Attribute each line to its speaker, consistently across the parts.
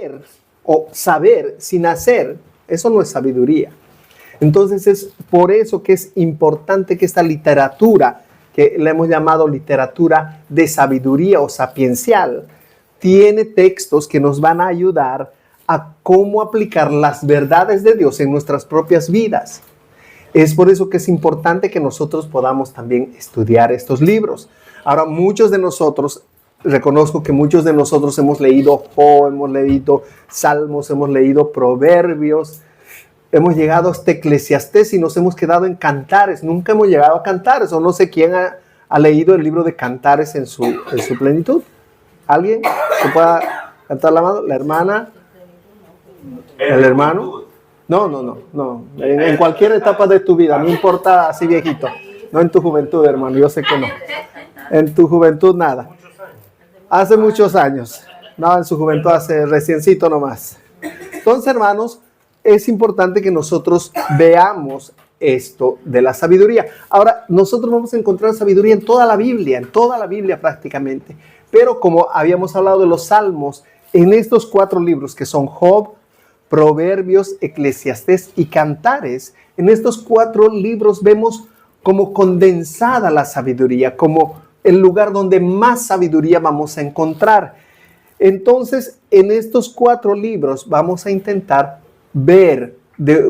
Speaker 1: hacer o saber sin hacer, eso no es sabiduría. Entonces es por eso que es importante que esta literatura, que le hemos llamado literatura de sabiduría o sapiencial, tiene textos que nos van a ayudar a cómo aplicar las verdades de Dios en nuestras propias vidas. Es por eso que es importante que nosotros podamos también estudiar estos libros. Ahora, muchos de nosotros, reconozco que muchos de nosotros hemos leído Job, hemos leído Salmos, hemos leído Proverbios, hemos llegado hasta Eclesiastés y nos hemos quedado en Cantares. Nunca hemos llegado a Cantares, o no sé quién ha leído el libro de Cantares en su plenitud. ¿Alguien que pueda cantar la mano? ¿La hermana? ¿El hermano? No. En cualquier etapa de tu vida, no importa así viejito. No en tu juventud, hermano, yo sé que no. En tu juventud nada. Hace muchos años. No, en su juventud hace reciencito nomás. Entonces, hermanos, es importante que nosotros veamos esto de la sabiduría. Ahora, nosotros vamos a encontrar sabiduría en toda la Biblia prácticamente. Pero como habíamos hablado de los Salmos, en estos 4 libros que son Job, Proverbios, Eclesiastés y Cantares, en estos 4 libros vemos como condensada la sabiduría, como el lugar donde más sabiduría vamos a encontrar. Entonces, en estos 4 libros vamos a intentar ver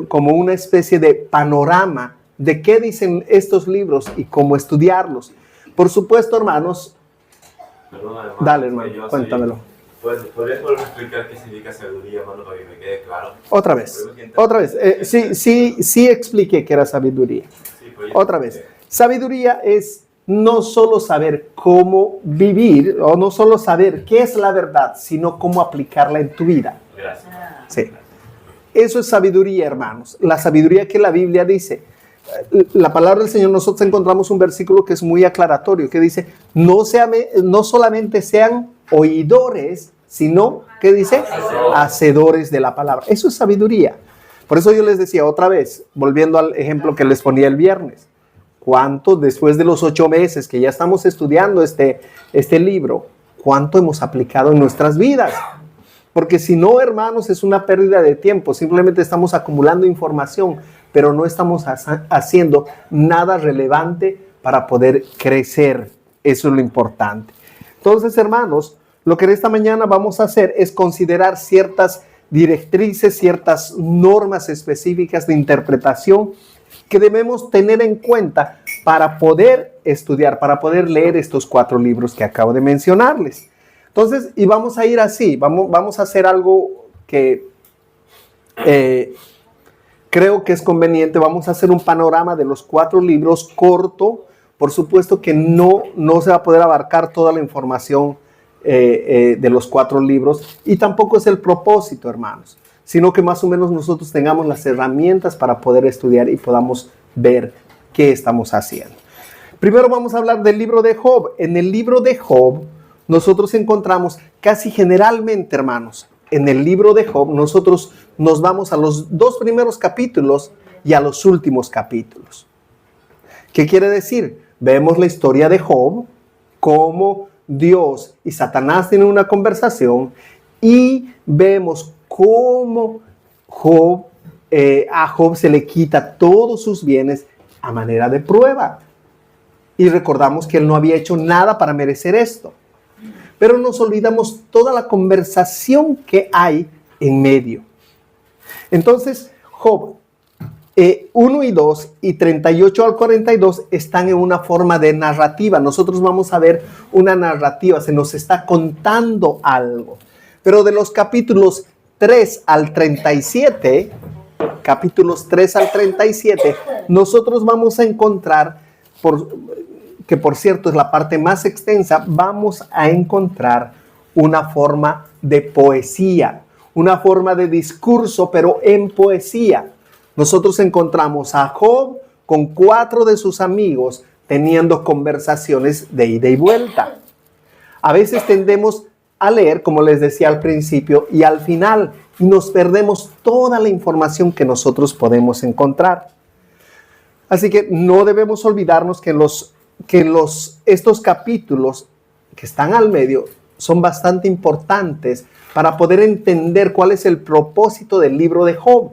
Speaker 1: como una especie de panorama de qué dicen estos libros y cómo estudiarlos. Por supuesto, hermanos.
Speaker 2: Perdón, hermano,
Speaker 1: dale, hermano, cuéntamelo.
Speaker 2: ¿Podrías volver a explicar qué significa sabiduría, hermano, para que me quede claro?
Speaker 1: Otra vez. Sí expliqué que era sabiduría.
Speaker 2: Sí, pues
Speaker 1: Otra vez. Sabiduría es no solo saber cómo vivir, o no solo saber qué es la verdad, sino cómo aplicarla en tu vida.
Speaker 2: Gracias.
Speaker 1: Sí. Eso es sabiduría, hermanos. La sabiduría que la Biblia dice. La palabra del Señor, nosotros encontramos un versículo que es muy aclaratorio, que dice, no solamente sean oidores, sino, ¿qué dice? Hacedores de la palabra. Eso es sabiduría. Por eso yo les decía otra vez, volviendo al ejemplo que les ponía el viernes, ¿cuánto después de los 8 meses que ya estamos estudiando este libro, cuánto hemos aplicado en nuestras vidas? Porque si no, hermanos, es una pérdida de tiempo. Simplemente estamos acumulando información, pero no estamos haciendo nada relevante para poder crecer. Eso es lo importante. Entonces, hermanos, lo que en esta mañana vamos a hacer es considerar ciertas directrices, ciertas normas específicas de interpretación que debemos tener en cuenta para poder estudiar, para poder leer estos 4 libros que acabo de mencionarles. Entonces, y vamos a ir así, vamos a hacer algo que creo que es conveniente. Vamos a hacer un panorama de los 4 libros corto. Por supuesto que no se va a poder abarcar toda la información de los 4 libros, y tampoco es el propósito, hermanos, sino que más o menos nosotros tengamos las herramientas para poder estudiar y podamos ver qué estamos haciendo. Primero vamos a hablar del libro de Job. En el libro de Job, nosotros encontramos casi generalmente, hermanos, en el libro de Job, nosotros nos vamos a los 2 primeros capítulos y a los últimos capítulos. ¿Qué quiere decir? Vemos la historia de Job, cómo Dios y Satanás tienen una conversación, y vemos cómo a Job se le quita todos sus bienes a manera de prueba. Y recordamos que él no había hecho nada para merecer esto. Pero nos olvidamos toda la conversación que hay en medio. Entonces, Job 1 y 2 y 38 al 42 están en una forma de narrativa. Nosotros vamos a ver una narrativa, se nos está contando algo. Pero de los capítulos 3 al 37, nosotros vamos a encontrar, que por cierto es la parte más extensa, vamos a encontrar una forma de poesía, una forma de discurso, pero en poesía. Nosotros encontramos a Job con 4 de sus amigos teniendo conversaciones de ida y vuelta. A veces tendemos a leer, como les decía al principio, y al final, y nos perdemos toda la información que nosotros podemos encontrar. Así que no debemos olvidarnos que estos capítulos que están al medio son bastante importantes para poder entender cuál es el propósito del libro de Job.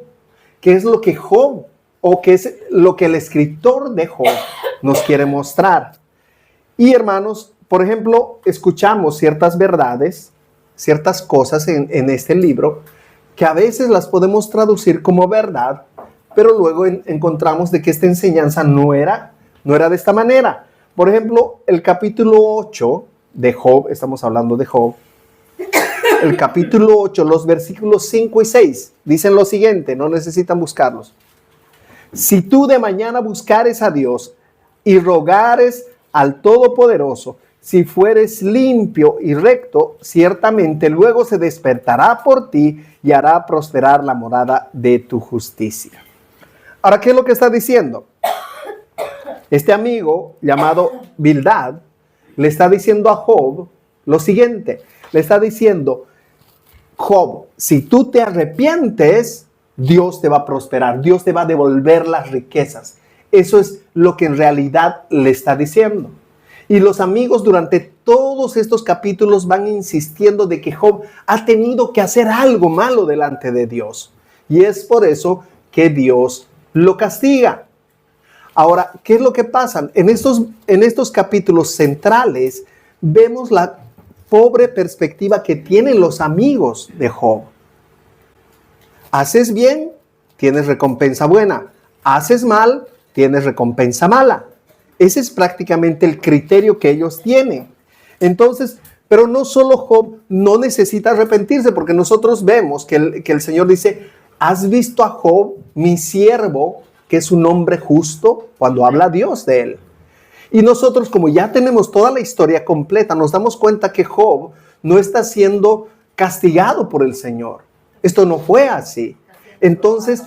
Speaker 1: ¿Qué es lo que Job o qué es lo que el escritor de Job nos quiere mostrar? Y hermanos, por ejemplo, escuchamos ciertas verdades, ciertas cosas en este libro que a veces las podemos traducir como verdad, pero luego encontramos de que esta enseñanza no era de esta manera. Por ejemplo, el capítulo 8 de Job, estamos hablando de Job, el capítulo 8, los versículos 5 y 6, dicen lo siguiente, no necesitan buscarlos. Si tú de mañana buscares a Dios y rogares al Todopoderoso, si fueres limpio y recto, ciertamente luego se despertará por ti y hará prosperar la morada de tu justicia. Ahora, ¿qué es lo que está diciendo? Este amigo llamado Bildad le está diciendo a Job lo siguiente. Le está diciendo, Job, si tú te arrepientes, Dios te va a prosperar. Dios te va a devolver las riquezas. Eso es lo que en realidad le está diciendo. Y los amigos durante todos estos capítulos van insistiendo de que Job ha tenido que hacer algo malo delante de Dios. Y es por eso que Dios lo castiga. Ahora, ¿qué es lo que pasa? En estos capítulos centrales vemos la pobre perspectiva que tienen los amigos de Job. Haces bien, tienes recompensa buena. Haces mal, tienes recompensa mala. Ese es prácticamente el criterio que ellos tienen. Entonces, pero no solo Job no necesita arrepentirse, porque nosotros vemos que el Señor dice, ¿has visto a Job, mi siervo, que es un hombre justo? Cuando habla Dios de él. Y nosotros, como ya tenemos toda la historia completa, nos damos cuenta que Job no está siendo castigado por el Señor. Esto no fue así. Entonces,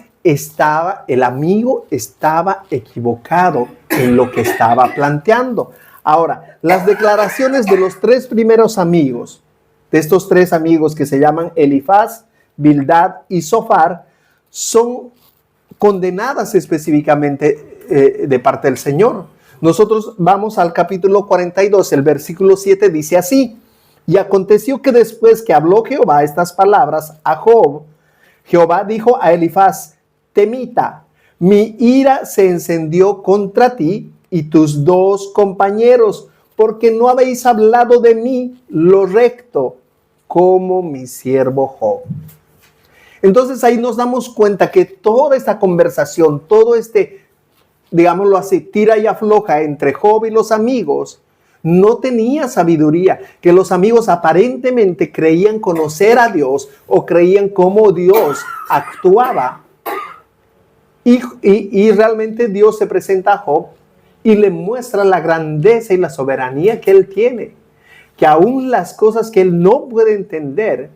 Speaker 1: el amigo estaba equivocado en lo que estaba planteando. Ahora, las declaraciones de los tres primeros amigos, de estos tres amigos que se llaman Elifaz, Bildad y Zofar, son condenadas específicamente de parte del Señor. Nosotros vamos al capítulo 42, el versículo 7 dice así: y aconteció que después que habló Jehová estas palabras a Job, Jehová dijo a Elifaz, temita, mi ira se encendió contra ti y tus dos compañeros, porque no habéis hablado de mí lo recto, como mi siervo Job. Entonces ahí nos damos cuenta que toda esta conversación, todo este, digámoslo así, tira y afloja entre Job y los amigos, no tenía sabiduría, que los amigos aparentemente creían conocer a Dios o creían cómo Dios actuaba. Y realmente Dios se presenta a Job y le muestra la grandeza y la soberanía que él tiene, que aún las cosas que él no puede entender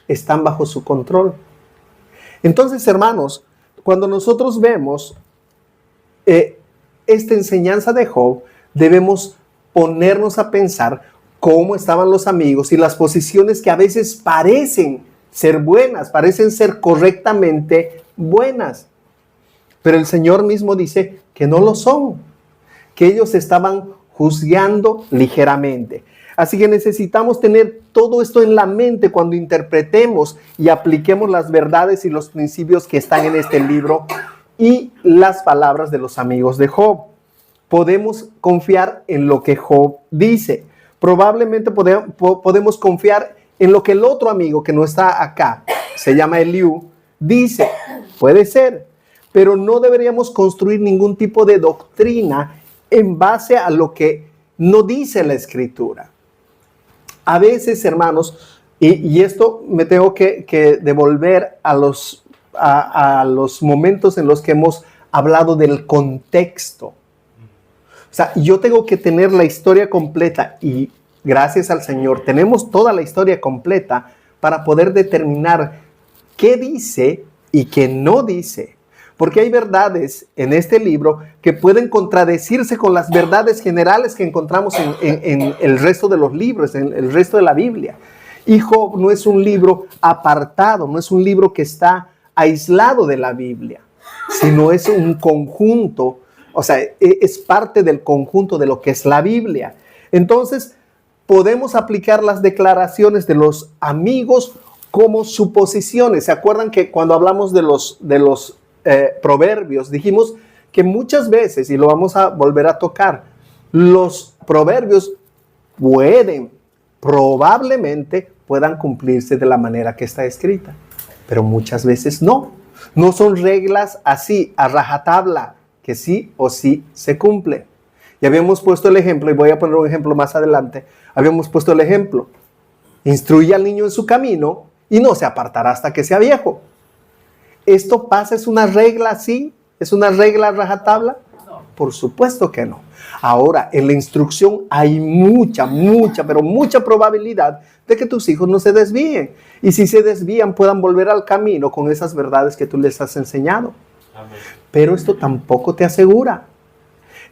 Speaker 1: están bajo su control. Entonces, hermanos, cuando nosotros vemos esta enseñanza de Job, debemos ponernos a pensar cómo estaban los amigos y las posiciones que a veces parecen ser buenas, parecen ser correctamente buenas. Pero el Señor mismo dice que no lo son, que ellos estaban juzgando ligeramente. Así que necesitamos tener todo esto en la mente cuando interpretemos y apliquemos las verdades y los principios que están en este libro y las palabras de los amigos de Job. Podemos confiar en lo que Job dice. Probablemente podemos confiar en lo que el otro amigo que no está acá, se llama Eliú, dice. Puede ser, pero no deberíamos construir ningún tipo de doctrina en base a lo que no dice la Escritura. A veces, hermanos, y esto me tengo que devolver a los momentos en los que hemos hablado del contexto. O sea, yo tengo que tener la historia completa y gracias al Señor tenemos toda la historia completa para poder determinar qué dice y qué no dice. Porque hay verdades en este libro que pueden contradecirse con las verdades generales que encontramos en el resto de los libros, en el resto de la Biblia. Y Job no es un libro apartado, no es un libro que está aislado de la Biblia, sino es un conjunto, o sea, es parte del conjunto de lo que es la Biblia. Entonces, podemos aplicar las declaraciones de los amigos como suposiciones. ¿Se acuerdan que cuando hablamos de los proverbios, dijimos que muchas veces, y lo vamos a volver a tocar, los proverbios probablemente puedan cumplirse de la manera que está escrita, pero muchas veces no. No son reglas así, a rajatabla, que sí o sí se cumple. Y habíamos puesto el ejemplo, y voy a poner un ejemplo más adelante. Habíamos puesto el ejemplo: instruye al niño en su camino y no se apartará hasta que sea viejo. ¿Esto pasa? ¿Es una regla así? ¿Es una regla a rajatabla? No. Por supuesto que no. Ahora, en la instrucción hay mucha probabilidad de que tus hijos no se desvíen. Y si se desvían, puedan volver al camino con esas verdades que tú les has enseñado. Amén. Pero esto tampoco te asegura.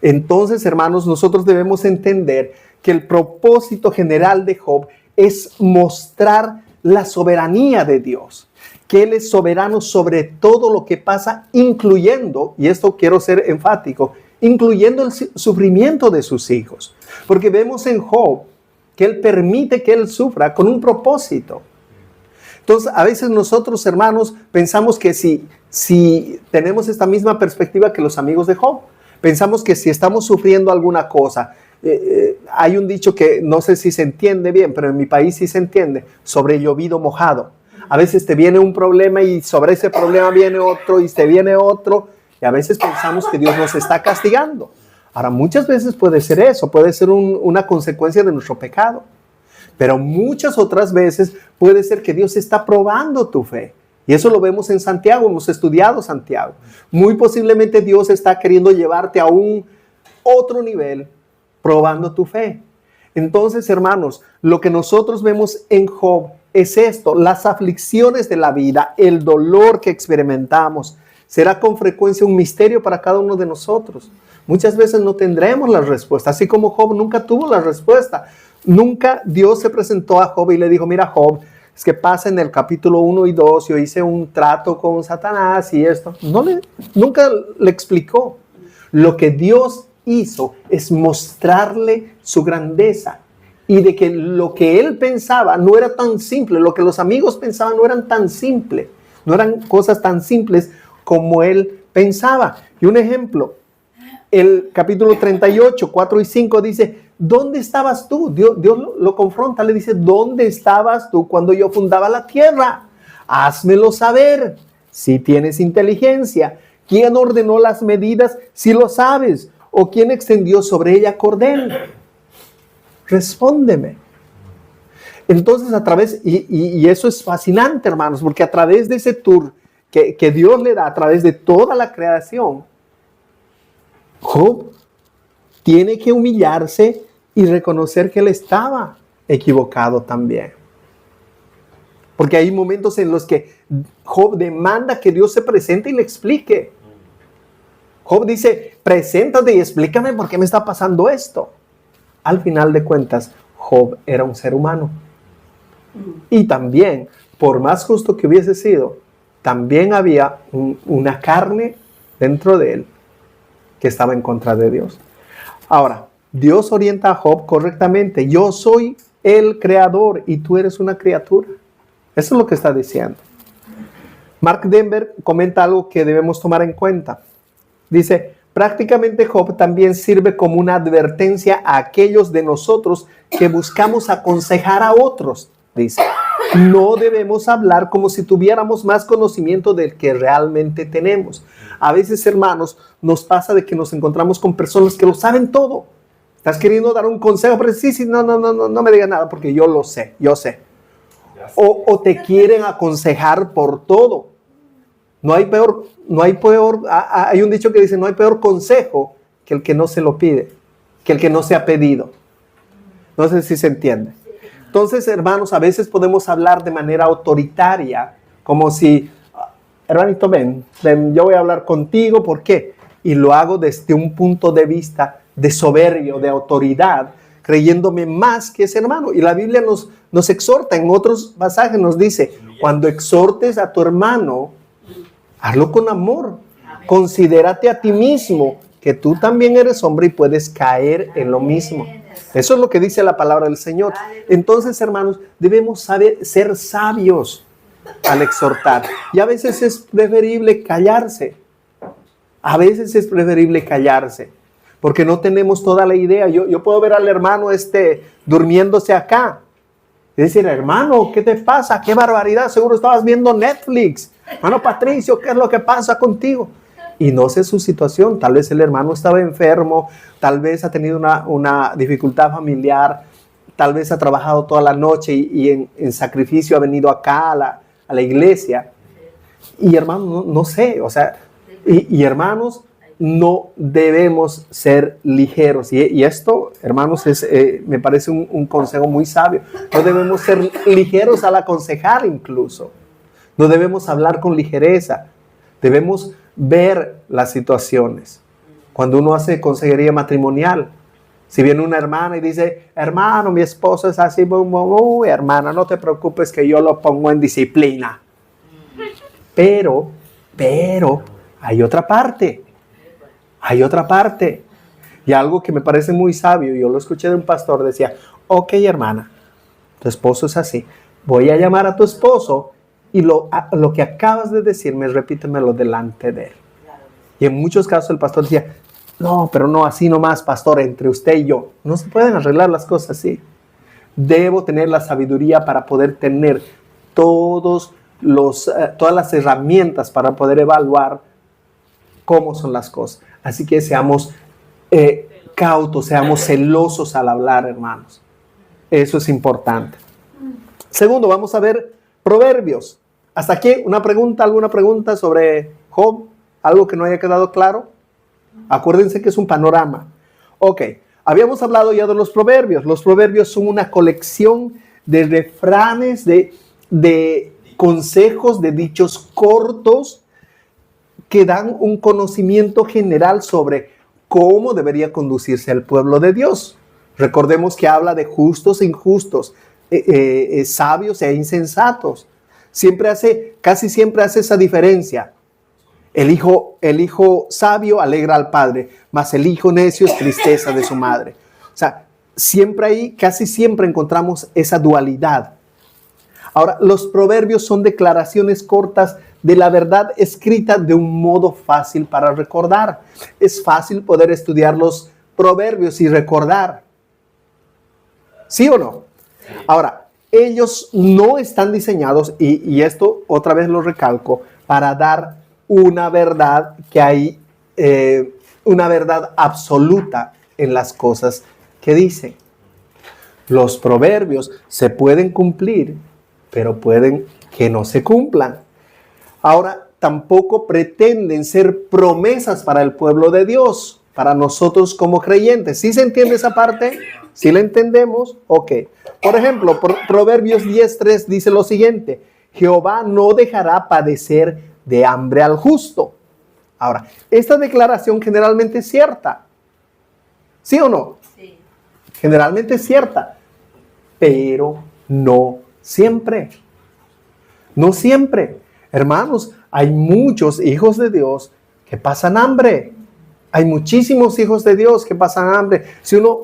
Speaker 1: Entonces, hermanos, nosotros debemos entender que el propósito general de Job es mostrar la soberanía de Dios, que Él es soberano sobre todo lo que pasa, incluyendo, y esto quiero ser enfático, incluyendo el sufrimiento de sus hijos. Porque vemos en Job que Él permite que él sufra con un propósito. Entonces, a veces nosotros, hermanos, pensamos que si tenemos esta misma perspectiva que los amigos de Job, pensamos que si estamos sufriendo alguna cosa, hay un dicho que no sé si se entiende bien, pero en mi país sí se entiende: sobre llovido mojado. A veces te viene un problema y sobre ese problema viene otro y te viene otro, y a veces pensamos que Dios nos está castigando. Ahora, muchas veces puede ser eso, puede ser una consecuencia de nuestro pecado, pero muchas otras veces puede ser que Dios está probando tu fe. Y eso lo vemos en Santiago, hemos estudiado Santiago. Muy posiblemente Dios está queriendo llevarte a un otro nivel, probando tu fe. Entonces, hermanos, lo que nosotros vemos en Job es esto: las aflicciones de la vida, el dolor que experimentamos, será con frecuencia un misterio para cada uno de nosotros. Muchas veces no tendremos la respuesta, así como Job nunca tuvo la respuesta. Nunca Dios se presentó a Job y le dijo: mira, Job, es que pasa en el capítulo 1 y 2, yo hice un trato con Satanás y esto. Nunca le explicó. Lo que Dios hizo es mostrarle su grandeza y de que lo que él pensaba no era tan simple, lo que los amigos pensaban no eran tan simples, no eran cosas tan simples como él pensaba. Y un ejemplo, el capítulo 38, 4 y 5 dice: ¿dónde estabas tú? Dios lo confronta, le dice: ¿dónde estabas tú cuando yo fundaba la tierra? Házmelo saber, si tienes inteligencia. ¿Quién ordenó las medidas, si lo sabes? ¿O quién extendió sobre ella cordel? Respóndeme. Entonces, a través, y eso es fascinante, hermanos, porque a través de ese tour que Dios le da, a través de toda la creación, Job tiene que humillarse y reconocer que él estaba equivocado también. Porque hay momentos en los que Job demanda que Dios se presente y le explique. Job dice: preséntate y explícame por qué me está pasando esto. Al final de cuentas, Job era un ser humano. Y también, por más justo que hubiese sido, también había una carne dentro de él que estaba en contra de Dios. Ahora, Dios orienta a Job correctamente: yo soy el creador y tú eres una criatura. Eso es lo que está diciendo. Mark Denver comenta algo que debemos tomar en cuenta. Dice: prácticamente Job también sirve como una advertencia a aquellos de nosotros que buscamos aconsejar a otros. Dice: no debemos hablar como si tuviéramos más conocimiento del que realmente tenemos. A veces, hermanos, nos pasa de que nos encontramos con personas que lo saben todo. Estás queriendo dar un consejo, pero sí, no me digas nada porque yo lo sé, yo sé. O te quieren aconsejar por todo. Hay un dicho que dice: no hay peor consejo que el que no se lo pide, que el que no se ha pedido. No sé si se entiende. Entonces, hermanos, a veces podemos hablar de manera autoritaria, como si: hermanito, ven, yo voy a hablar contigo, ¿por qué? Y lo hago desde un punto de vista de soberbio, de autoridad, creyéndome más que ese hermano. Y la Biblia nos exhorta, en otros pasajes nos dice: cuando exhortes a tu hermano, hazlo con amor. Considérate a ti mismo, que tú también eres hombre y puedes caer en lo mismo. Eso es lo que dice la palabra del Señor. Entonces, hermanos, debemos saber ser sabios al exhortar. Y a veces es preferible callarse. A veces es preferible callarse. Porque no tenemos toda la idea. Yo puedo ver al hermano durmiéndose acá. Y decir, hermano, ¿qué te pasa? ¡Qué barbaridad! Seguro estabas viendo Netflix. Hermano Patricio, ¿qué es lo que pasa contigo? Y no sé su situación. Tal vez el hermano estaba enfermo. Tal vez ha tenido una dificultad familiar. Tal vez ha trabajado toda la noche y en sacrificio ha venido acá a la iglesia. Y hermano, no sé. O sea, y hermanos, no debemos ser ligeros. Y esto, hermanos, me parece un consejo muy sabio. No debemos ser ligeros al aconsejar incluso. No debemos hablar con ligereza. Debemos ver las situaciones. Cuando uno hace consejería matrimonial, si viene una hermana y dice, hermano, mi esposo es así, hermana, no te preocupes que yo lo pongo en disciplina. Pero, hay otra parte. Hay otra parte. Y algo que me parece muy sabio, yo lo escuché de un pastor, decía, ok, hermana, tu esposo es así. Voy a llamar a tu esposo y lo que acabas de decirme, repítemelo delante de él. Y en muchos casos el pastor decía, no, pero no así nomás, pastor, entre usted y yo. No se pueden arreglar las cosas así. Debo tener la sabiduría para poder tener todas las herramientas para poder evaluar cómo son las cosas. Así que seamos cautos, seamos celosos al hablar, hermanos. Eso es importante. Segundo, vamos a ver Proverbios. ¿Hasta aquí alguna pregunta sobre Job? ¿Algo que no haya quedado claro? Acuérdense que es un panorama. Ok, habíamos hablado ya de los proverbios. Los proverbios son una colección de refranes, de consejos, de dichos cortos que dan un conocimiento general sobre cómo debería conducirse el pueblo de Dios. Recordemos que habla de justos e injustos, sabios e insensatos. Casi siempre hace esa diferencia. El hijo sabio alegra al padre, mas el hijo necio es tristeza de su madre. O sea, casi siempre encontramos esa dualidad. Ahora, los proverbios son declaraciones cortas de la verdad escrita de un modo fácil para recordar. Es fácil poder estudiar los proverbios y recordar. ¿Sí o no? Ahora, ellos no están diseñados, y esto otra vez lo recalco, para dar una verdad una verdad absoluta en las cosas que dicen. Los proverbios se pueden cumplir, pero pueden que no se cumplan. Ahora, tampoco pretenden ser promesas para el pueblo de Dios, para nosotros como creyentes. ¿Sí se entiende esa parte? ¿Sí la entendemos? Ok. Por ejemplo, Proverbios 10:3 dice lo siguiente: Jehová no dejará padecer de hambre al justo. Ahora, esta declaración generalmente es cierta. ¿Sí o no? Sí. Generalmente es cierta, pero no siempre. No siempre. Hermanos, hay muchos hijos de Dios que pasan hambre. Hay muchísimos hijos de Dios que pasan hambre. Si uno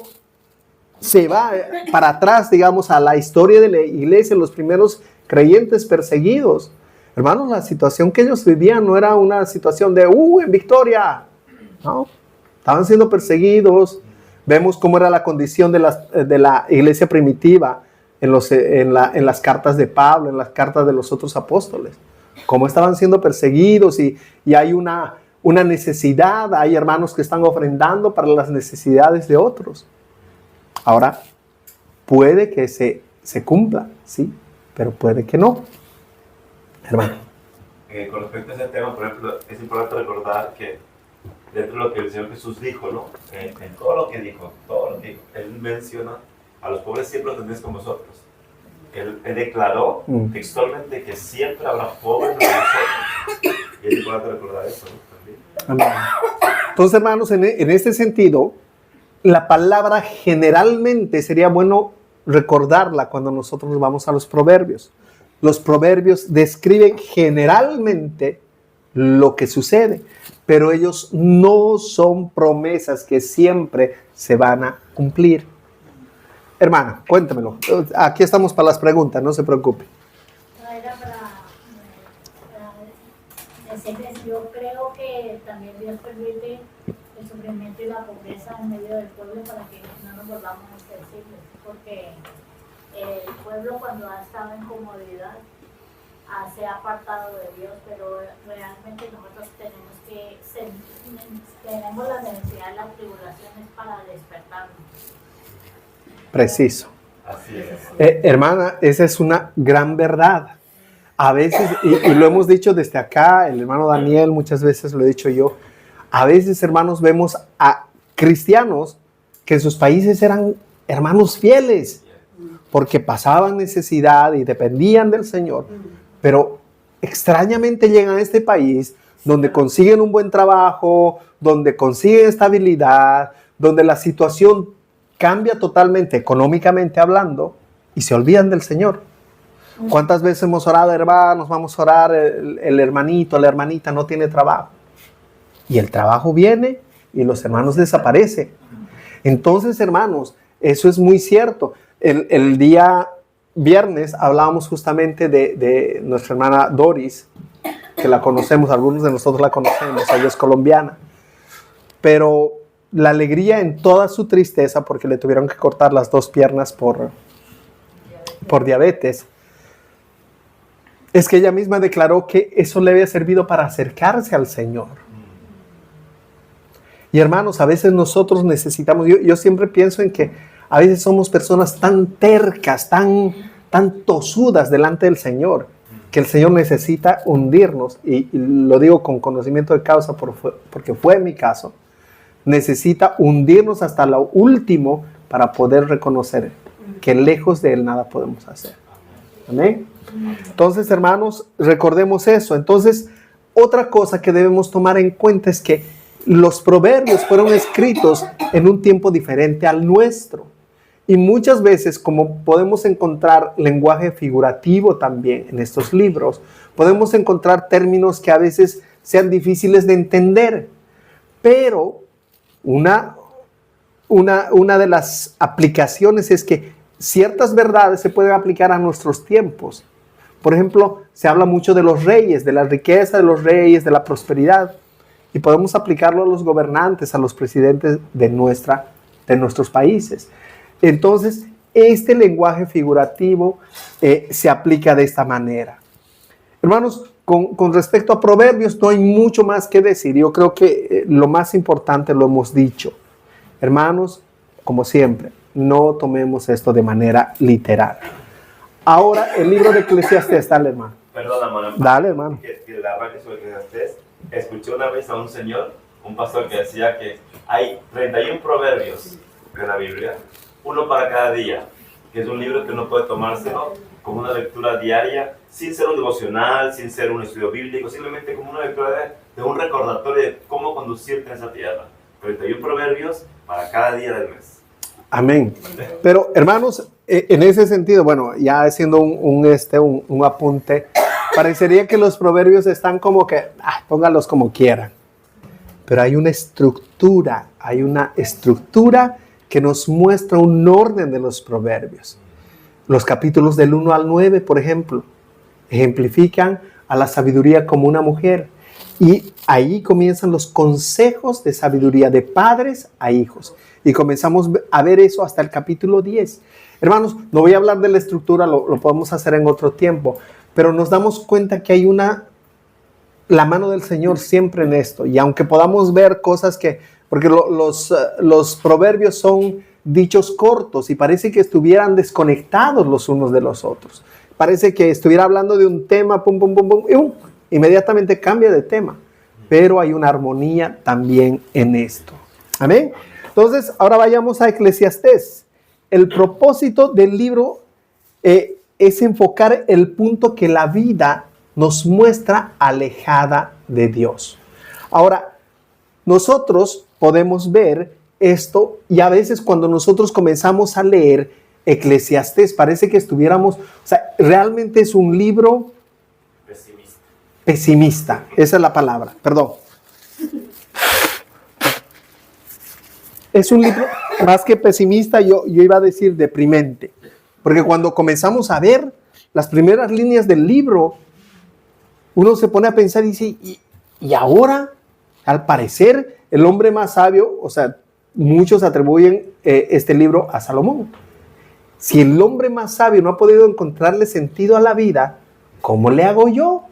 Speaker 1: se va para atrás, digamos, a la historia de la iglesia, los primeros creyentes perseguidos, hermanos, la situación que ellos vivían no era una situación de en victoria. No, estaban siendo perseguidos. Vemos cómo era la condición de la iglesia primitiva en las cartas de Pablo, en las cartas de los otros apóstoles. Cómo estaban siendo perseguidos y hay una necesidad. Hay hermanos que están ofrendando para las necesidades de otros. Ahora, puede que se cumpla, sí, pero puede que no. Hermano.
Speaker 2: Con respecto a ese tema, por ejemplo, es importante recordar que dentro de lo que el Señor Jesús dijo, ¿no? En todo lo que dijo, Él menciona a los pobres siempre los tenéis con vosotros. Él declaró textualmente que siempre habrá pobres con nosotros. Y es importante recordar eso, ¿no? También.
Speaker 1: Amén. Entonces, hermanos, en este sentido, la palabra generalmente sería bueno recordarla cuando nosotros vamos a los proverbios. Los proverbios describen generalmente lo que sucede, pero ellos no son promesas que siempre se van a cumplir. Hermana, cuéntemelo. Aquí estamos para las preguntas, no se preocupe.
Speaker 3: Era para decirles, yo creo que también Dios permite el sufrimiento y la pobreza en medio del pueblo para que no nos volvamos sensibles, porque el pueblo cuando ha estado en comodidad se ha apartado de Dios, pero realmente nosotros tenemos la necesidad de las tribulaciones para despertarnos.
Speaker 1: Preciso.
Speaker 2: Así es.
Speaker 1: Hermana, esa es una gran verdad. A veces, y lo hemos dicho desde acá, el hermano Daniel, muchas veces lo he dicho yo, a veces, hermanos, vemos a cristianos que en sus países eran hermanos fieles, porque pasaban necesidad y dependían del Señor, pero extrañamente llegan a este país donde consiguen un buen trabajo, donde consiguen estabilidad, donde la situación cambia totalmente económicamente hablando y se olvidan del Señor. ¿Cuántas veces hemos orado, hermanos, vamos a orar, el hermanito, la hermanita no tiene trabajo? Y el trabajo viene y los hermanos desaparecen. Entonces, hermanos, eso es muy cierto. El día viernes hablábamos justamente de nuestra hermana Doris, que la conocemos, algunos de nosotros la conocemos, ella es colombiana. Pero la alegría en toda su tristeza, porque le tuvieron que cortar las 2 piernas por diabetes, es que ella misma declaró que eso le había servido para acercarse al Señor. Y hermanos, a veces nosotros necesitamos, yo siempre pienso en que a veces somos personas tan tercas, tan tosudas delante del Señor, que el Señor necesita hundirnos, y lo digo con conocimiento de causa porque fue mi caso. Necesita hundirnos hasta lo último para poder reconocer que lejos de Él nada podemos hacer. Amén. Entonces, hermanos, recordemos eso. Entonces, otra cosa que debemos tomar en cuenta es que los proverbios fueron escritos en un tiempo diferente al nuestro. Y muchas veces, como podemos encontrar lenguaje figurativo también en estos libros, podemos encontrar términos que a veces sean difíciles de entender. Pero una de las aplicaciones es que ciertas verdades se pueden aplicar a nuestros tiempos. Por ejemplo, se habla mucho de los reyes, de la riqueza de los reyes, de la prosperidad. Y podemos aplicarlo a los gobernantes, a los presidentes de nuestros países. Entonces, este lenguaje figurativo se aplica de esta manera. Hermanos, con respecto a proverbios no hay mucho más que decir. Yo creo que lo más importante lo hemos dicho. Hermanos, como siempre, no tomemos esto de manera literal. Ahora, el libro de Eclesiastés, dale, hermano.
Speaker 2: Perdón, hermano.
Speaker 1: Dale, hermano.
Speaker 2: Que la arranque sobre Eclesiastés. Escuché una vez a un señor, un pastor, que decía que hay 31 proverbios de la Biblia, uno para cada día, que es un libro que uno puede tomárselo como una lectura diaria, sin ser un devocional, sin ser un estudio bíblico, simplemente como una lectura de un recordatorio de cómo conducirte en esa tierra. 31 proverbios para cada día del mes. Amén.
Speaker 1: Pero, hermanos, en ese sentido, bueno, ya haciendo un apunte, parecería que los proverbios están como que, póngalos como quieran. Pero hay una estructura que nos muestra un orden de los proverbios. Los capítulos del 1 al 9, por ejemplo, ejemplifican a la sabiduría como una mujer. Y ahí comienzan los consejos de sabiduría de padres a hijos. Y comenzamos a ver eso hasta el capítulo 10. Hermanos, no voy a hablar de la estructura, lo podemos hacer en otro tiempo. Pero nos damos cuenta que hay la mano del Señor siempre en esto. Y aunque podamos ver cosas porque los proverbios son dichos cortos y parece que estuvieran desconectados los unos de los otros. Parece que estuviera hablando de un tema, pum, pum, pum, pum, y inmediatamente cambia de tema. Pero hay una armonía también en esto. Amén. Entonces, ahora vayamos a Eclesiastés. El propósito del libro es enfocar el punto que la vida nos muestra alejada de Dios. Ahora, nosotros podemos ver esto y a veces cuando nosotros comenzamos a leer Eclesiastés parece que estuviéramos, realmente es un libro pesimista. Esa es la palabra, perdón. Es un libro más que pesimista, yo iba a decir deprimente. Porque cuando comenzamos a ver las primeras líneas del libro, uno se pone a pensar y dice, ¿y ahora? Al parecer, el hombre más sabio, o sea, muchos atribuyen este libro a Salomón. Si el hombre más sabio no ha podido encontrarle sentido a la vida, ¿cómo le hago yo?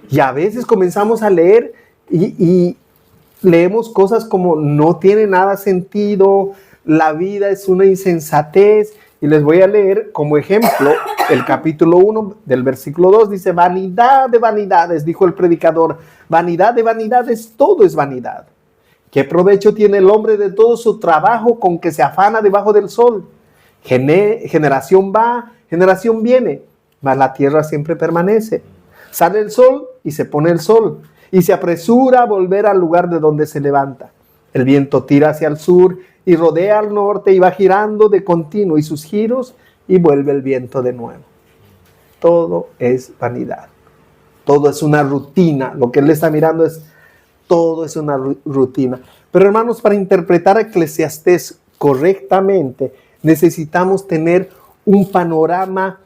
Speaker 1: Y a veces comenzamos a leer y leemos cosas como no tiene nada sentido, la vida es una insensatez. Y les voy a leer como ejemplo el capítulo 1 del versículo 2. Dice, vanidad de vanidades, dijo el predicador, vanidad de vanidades, todo es vanidad. ¿Qué provecho tiene el hombre de todo su trabajo con que se afana debajo del sol? Generación va, generación viene, mas la tierra siempre permanece. Sale el sol y se pone el sol, y se apresura a volver al lugar de donde se levanta. El viento tira hacia el sur y rodea al norte y va girando de continuo y sus giros y vuelve el viento de nuevo. Todo es vanidad. Todo es una rutina. Lo que él está mirando es, todo es una rutina. Pero hermanos, para interpretar a Eclesiastés correctamente, necesitamos tener un panorama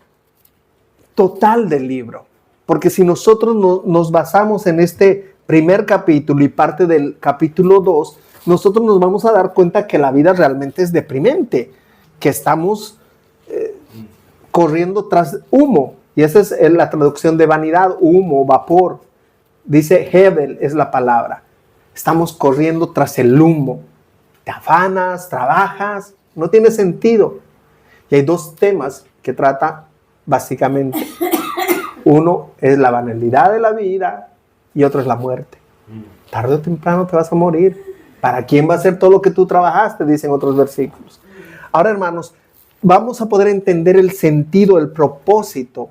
Speaker 1: total del libro. Porque si nosotros nos basamos en este primer capítulo y parte del capítulo 2, nosotros nos vamos a dar cuenta que la vida realmente es deprimente, que estamos corriendo tras humo. Y esa es la traducción de vanidad, humo, vapor. Dice Hebel es la palabra. Estamos corriendo tras el humo. Te afanas, trabajas, no tiene sentido. Y hay dos temas que trata básicamente. Uno es la banalidad de la vida y otro es la muerte. Tarde o temprano te vas a morir. ¿Para quién va a ser todo lo que tú trabajaste? Dicen otros versículos. Ahora, hermanos, vamos a poder entender el sentido, el propósito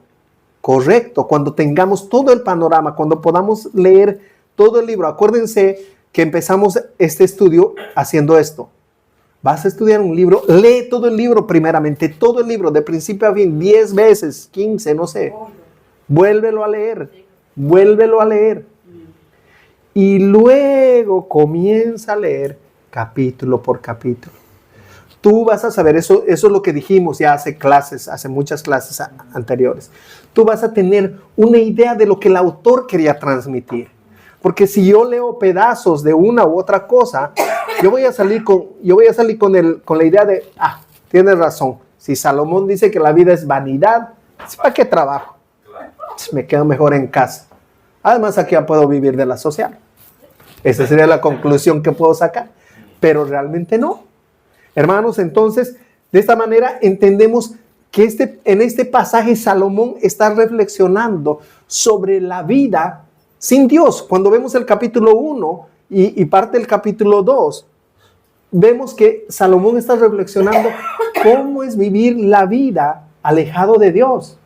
Speaker 1: correcto cuando tengamos todo el panorama, cuando podamos leer todo el libro. Acuérdense que empezamos este estudio haciendo esto. Vas a estudiar un libro, lee todo el libro primeramente, todo el libro, de principio a fin, 10 veces, 15, no sé. Vuélvelo a leer, vuélvelo a leer. Y luego comienza a leer capítulo por capítulo. Tú vas a saber, eso es lo que dijimos ya hace muchas clases anteriores. Tú vas a tener una idea de lo que el autor quería transmitir. Porque si yo leo pedazos de una u otra cosa, yo voy a salir con la idea de, tienes razón. Si Salomón dice que la vida es vanidad, ¿para qué trabajo? Me quedo mejor en casa. Además, aquí ya puedo vivir de la social. Esa sería la conclusión que puedo sacar. Pero realmente no. Hermanos, entonces, de esta manera entendemos que en este pasaje Salomón está reflexionando sobre la vida sin Dios. Cuando vemos el capítulo 1 y parte del capítulo 2, vemos que Salomón está reflexionando cómo es vivir la vida alejado de Dios.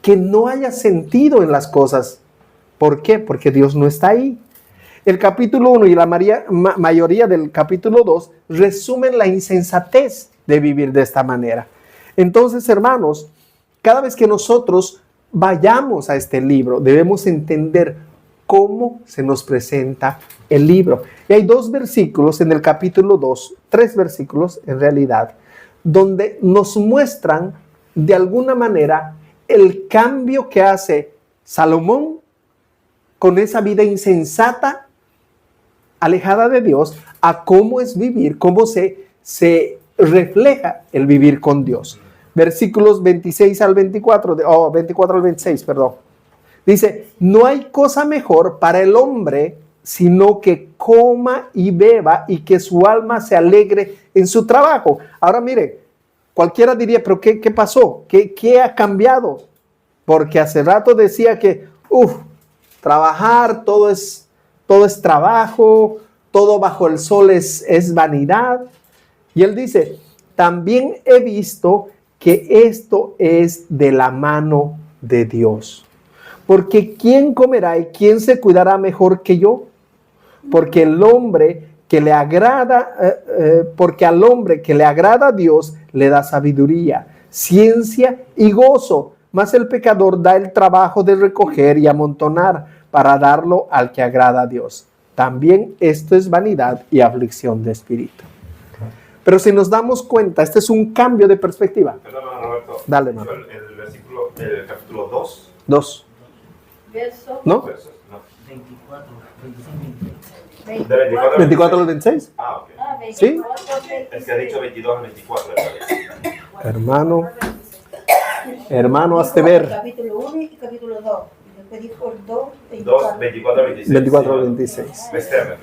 Speaker 1: Que no haya sentido en las cosas. ¿Por qué? Porque Dios no está ahí. El capítulo 1 y la mayoría del capítulo 2 resumen la insensatez de vivir de esta manera. Entonces, hermanos, cada vez que nosotros vayamos a este libro, debemos entender cómo se nos presenta el libro. Y hay 2 versículos en el capítulo 2, 3 versículos en realidad, donde nos muestran de alguna manera el cambio que hace Salomón con esa vida insensata, alejada de Dios, a cómo es vivir, cómo se refleja el vivir con Dios. Versículos 26 al 24, 24 al 26, perdón. Dice, no hay cosa mejor para el hombre sino que coma y beba y que su alma se alegre en su trabajo. Ahora mire, cualquiera diría, pero ¿qué pasó? ¿Qué ha cambiado? Porque hace rato decía que, trabajar, todo es trabajo, todo bajo el sol es vanidad. Y él dice, también he visto que esto es de la mano de Dios. Porque ¿quién comerá y quién se cuidará mejor que yo? Porque al hombre que le agrada a Dios le da sabiduría, ciencia y gozo. Mas el pecador da el trabajo de recoger y amontonar para darlo al que agrada a Dios. También esto es vanidad y aflicción de espíritu. Pero si nos damos cuenta, este es un cambio de perspectiva.
Speaker 2: Perdón, Roberto.
Speaker 1: Dale, hermano.
Speaker 2: El versículo del capítulo 2.
Speaker 1: 2.
Speaker 3: Verso
Speaker 1: ¿No?
Speaker 2: Versos, no.
Speaker 4: 24, 25, 26.
Speaker 2: De 24
Speaker 1: 24 al 26.
Speaker 2: Ah, ok.
Speaker 1: ¿Sí?
Speaker 3: 24,
Speaker 2: Es que ha dicho 22 al 24.
Speaker 1: Hermano, hazte ver.
Speaker 5: Capítulo 1 y capítulo 2. Y después dijo el 2,
Speaker 2: 2, 24 al 26.
Speaker 1: 24 al 26.
Speaker 2: Presteme.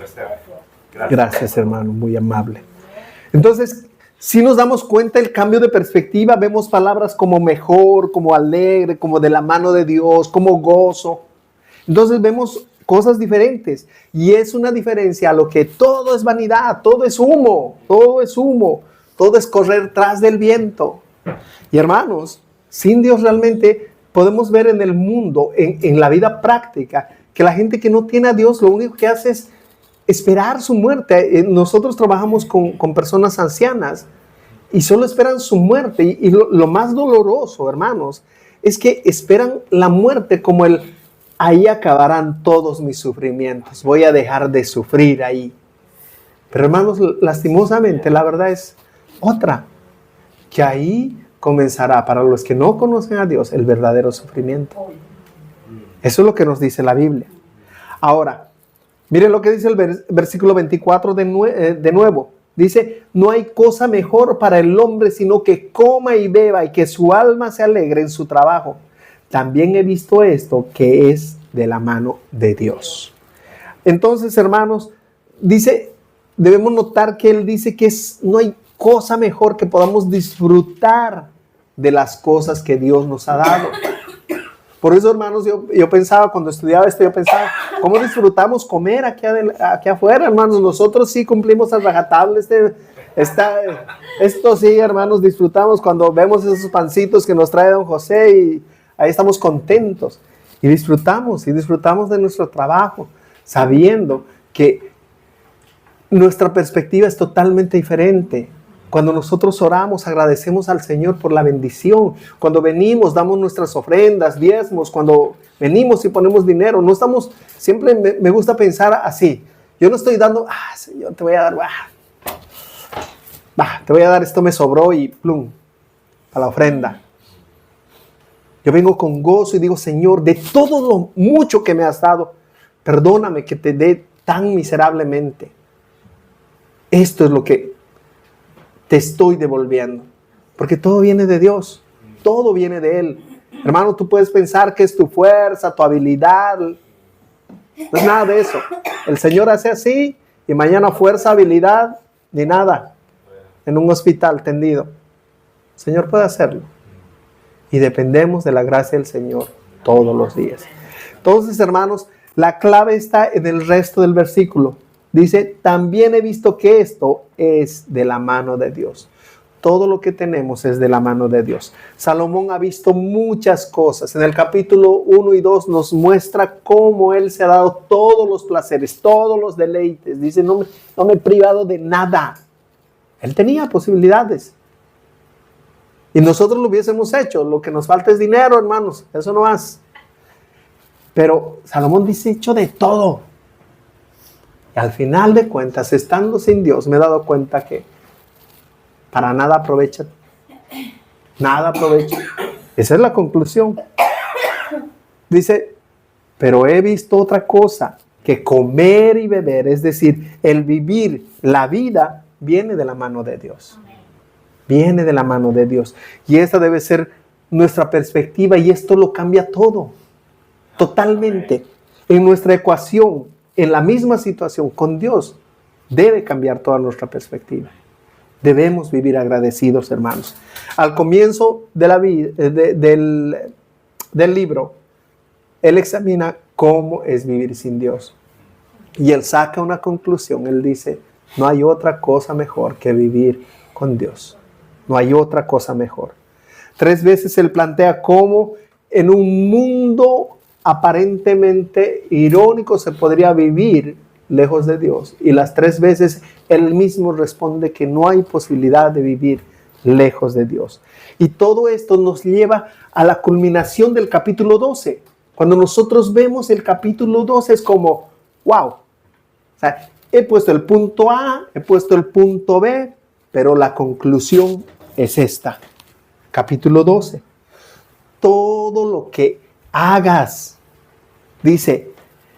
Speaker 1: Gracias, hermano, muy amable. Entonces, si nos damos cuenta el cambio de perspectiva, vemos palabras como mejor, como alegre, como de la mano de Dios, como gozo. Entonces vemos cosas diferentes y es una diferencia a lo que todo es vanidad, todo es humo, todo es correr tras del viento. Y hermanos, sin Dios realmente podemos ver en el mundo, en la vida práctica, que la gente que no tiene a Dios lo único que hace es esperar su muerte. Nosotros trabajamos con personas ancianas y solo esperan su muerte. Y lo más doloroso, hermanos, es que esperan la muerte como ahí acabarán todos mis sufrimientos. Voy a dejar de sufrir ahí. Pero hermanos, lastimosamente, la verdad es otra. Que ahí comenzará, para los que no conocen a Dios, el verdadero sufrimiento. Eso es lo que nos dice la Biblia. Ahora, miren lo que dice el versículo 24 de nuevo. Dice, no hay cosa mejor para el hombre sino que coma y beba y que su alma se alegre en su trabajo. También he visto esto que es de la mano de Dios. Entonces, hermanos, dice, debemos notar que él dice que no hay cosa mejor que podamos disfrutar de las cosas que Dios nos ha dado. Por eso, hermanos, yo pensaba, cuando estudiaba esto, ¿cómo disfrutamos comer aquí afuera, hermanos? Nosotros sí cumplimos al rajatabla. Esto sí, hermanos, disfrutamos cuando vemos esos pancitos que nos trae don José y ahí estamos contentos. Y disfrutamos de nuestro trabajo, sabiendo que nuestra perspectiva es totalmente diferente. Cuando nosotros oramos, agradecemos al Señor por la bendición. Cuando venimos, damos nuestras ofrendas, diezmos. Cuando venimos y ponemos dinero, no estamos, siempre me gusta pensar así. Yo no estoy dando, Señor, te voy a dar, esto me sobró y plum, a la ofrenda. Yo vengo con gozo y digo, Señor, de todo lo mucho que me has dado, perdóname que te dé tan miserablemente. Esto es lo que te estoy devolviendo, porque todo viene de Dios, todo viene de Él. Hermano, tú puedes pensar que es tu fuerza, tu habilidad, no es nada de eso. El Señor hace así y mañana fuerza, habilidad, ni nada, en un hospital tendido. El Señor puede hacerlo y dependemos de la gracia del Señor todos los días. Entonces, hermanos, la clave está en el resto del versículo. Dice, también he visto que esto es de la mano de Dios. Todo lo que tenemos es de la mano de Dios. Salomón ha visto muchas cosas. En el capítulo 1 y 2 nos muestra cómo él se ha dado todos los placeres, todos los deleites. Dice, no me he privado de nada. Él tenía posibilidades. Y nosotros lo hubiésemos hecho. Lo que nos falta es dinero, hermanos. Eso no más. Pero Salomón dice, hecho de todo. Y al final de cuentas, estando sin Dios, me he dado cuenta que para nada aprovecha. Nada aprovecha. Esa es la conclusión. Dice, pero he visto otra cosa, que comer y beber, es decir, el vivir la vida, viene de la mano de Dios. Viene de la mano de Dios. Y esta debe ser nuestra perspectiva y esto lo cambia todo. Totalmente. En nuestra ecuación, en la misma situación con Dios, debe cambiar toda nuestra perspectiva. Debemos vivir agradecidos, hermanos. Al comienzo de la vida, del libro, él examina cómo es vivir sin Dios. Y él saca una conclusión. Él dice, no hay otra cosa mejor que vivir con Dios. No hay otra cosa mejor. 3 veces él plantea cómo en un mundo aparentemente irónico se podría vivir lejos de Dios, y las 3 veces él mismo responde que no hay posibilidad de vivir lejos de Dios. Y todo esto nos lleva a la culminación del capítulo 12. Cuando nosotros vemos el capítulo 12 es como, wow, o sea, he puesto el punto A, he puesto el punto B, pero la conclusión es esta. Capítulo 12. Todo lo que hagas, dice,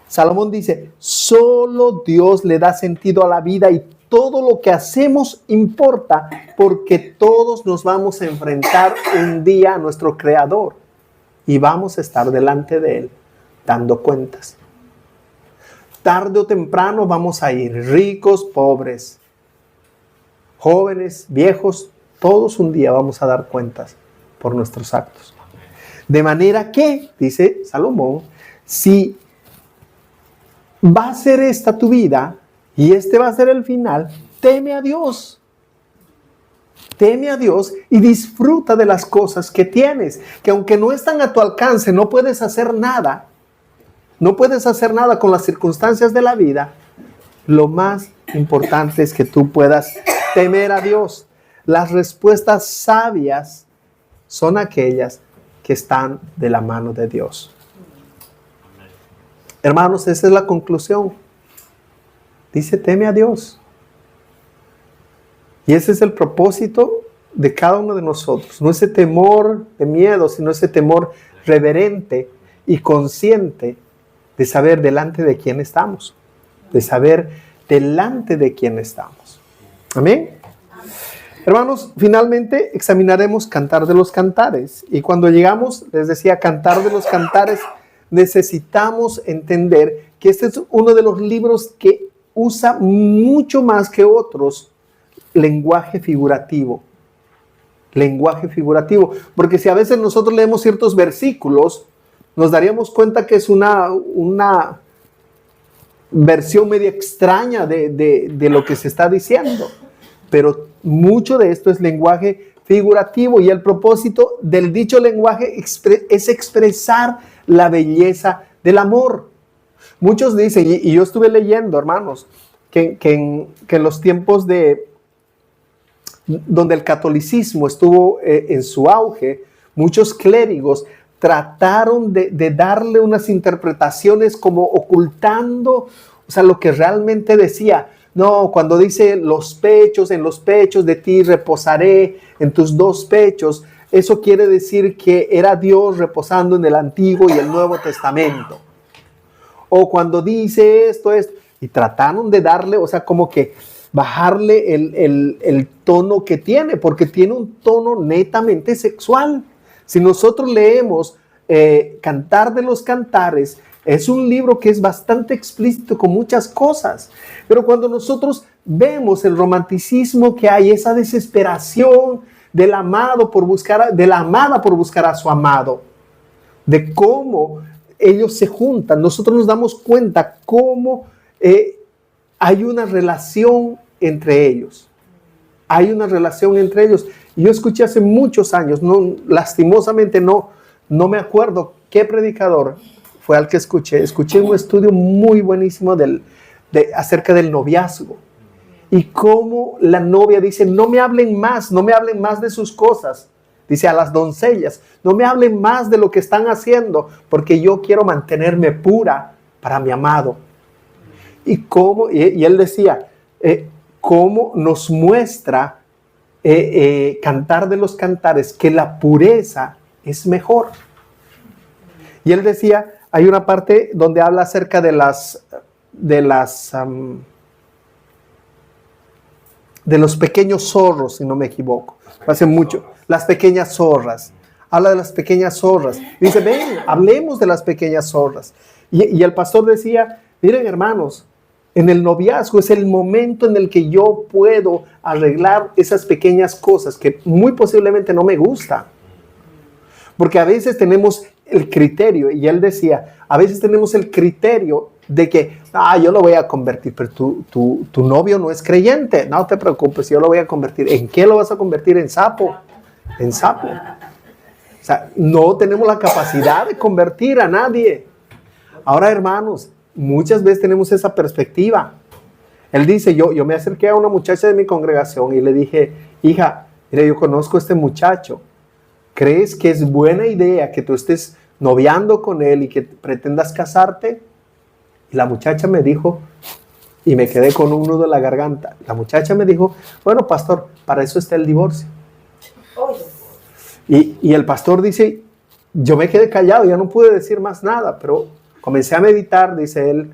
Speaker 1: Salomón dice, solo Dios le da sentido a la vida y todo lo que hacemos importa porque todos nos vamos a enfrentar un día a nuestro Creador y vamos a estar delante de Él dando cuentas. Tarde o temprano vamos a ir, ricos, pobres, jóvenes, viejos, todos un día vamos a dar cuentas por nuestros actos. De manera que, dice Salomón, si va a ser esta tu vida y este va a ser el final, teme a Dios. Teme a Dios y disfruta de las cosas que tienes, que aunque no están a tu alcance, no puedes hacer nada. No puedes hacer nada con las circunstancias de la vida. Lo más importante es que tú puedas temer a Dios. Las respuestas sabias son aquellas que están de la mano de Dios. Hermanos, esa es la conclusión. Dice, teme a Dios. Y ese es el propósito de cada uno de nosotros. No ese temor de miedo, sino ese temor reverente y consciente de saber delante de quién estamos. De saber delante de quién estamos. Amén. Hermanos, finalmente examinaremos Cantar de los Cantares. Y cuando llegamos, les decía, Cantar de los Cantares, necesitamos entender que este es uno de los libros que usa mucho más que otros lenguaje figurativo. Lenguaje figurativo. Porque si a veces nosotros leemos ciertos versículos, nos daríamos cuenta que es una versión media extraña de lo que se está diciendo. Pero mucho de esto es lenguaje figurativo y el propósito del dicho lenguaje es expresar la belleza del amor. Muchos dicen, y yo estuve leyendo, hermanos, que en los tiempos donde el catolicismo estuvo en su auge, muchos clérigos trataron de darle unas interpretaciones como ocultando, o sea, lo que realmente decía. No, cuando dice en los pechos de ti reposaré, en tus dos pechos, eso quiere decir que era Dios reposando en el Antiguo y el Nuevo Testamento. O cuando dice esto, y trataron de darle, o sea, como que bajarle el tono que tiene, porque tiene un tono netamente sexual. Si nosotros leemos Cantar de los Cantares, es un libro que es bastante explícito con muchas cosas, pero cuando nosotros vemos el romanticismo que hay, esa desesperación del amado de la amada por buscar a su amado, de cómo ellos se juntan, nosotros nos damos cuenta cómo hay una relación entre ellos. Hay una relación entre ellos. Y yo escuché hace muchos años, lastimosamente no me acuerdo qué predicador fue al que escuché un estudio muy buenísimo acerca del noviazgo. Y cómo la novia dice, no me hablen más de sus cosas. Dice a las doncellas, no me hablen más de lo que están haciendo, porque yo quiero mantenerme pura para mi amado. Y él decía, cómo nos muestra Cantar de los Cantares, que la pureza es mejor. Y él decía, hay una parte donde habla acerca de los pequeños zorros, si no me equivoco. Hace mucho. Las pequeñas zorras. Habla de las pequeñas zorras. Dice, ven, hablemos de las pequeñas zorras. Y el pastor decía, miren hermanos, en el noviazgo es el momento en el que yo puedo arreglar esas pequeñas cosas que muy posiblemente no me gustan. Porque a veces tenemos el criterio, y él decía, a veces tenemos el criterio de que, yo lo voy a convertir, pero tu novio no es creyente, no te preocupes, yo lo voy a convertir. ¿En qué lo vas a convertir? En sapo. En sapo. O sea, no tenemos la capacidad de convertir a nadie. Ahora, hermanos, muchas veces tenemos esa perspectiva. Él dice, yo me acerqué a una muchacha de mi congregación y le dije, hija, mira, yo conozco a este muchacho. ¿Crees que es buena idea que tú estés noviando con él y que pretendas casarte? Y la muchacha me dijo, Y me quedé con un nudo en la garganta. La muchacha me dijo, bueno, pastor, para eso está el divorcio. Y el pastor dice, yo me quedé callado, ya no pude decir más nada, pero comencé a meditar, dice él,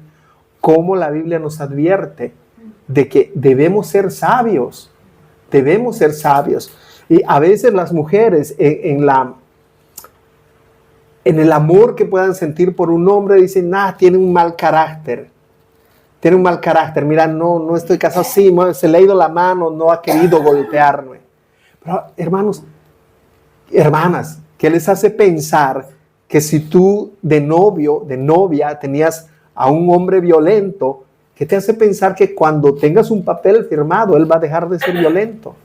Speaker 1: cómo la Biblia nos advierte de que debemos ser sabios. Debemos ser sabios. Y a veces las mujeres en el amor que puedan sentir por un hombre dicen, tiene un mal carácter. Tiene un mal carácter. Mira, no estoy casado, sí, se le ha ido la mano, no ha querido golpearme. Pero hermanos, hermanas, ¿qué les hace pensar que si tú de novio, de novia, tenías a un hombre violento, ¿qué te hace pensar que cuando tengas un papel firmado, él va a dejar de ser violento?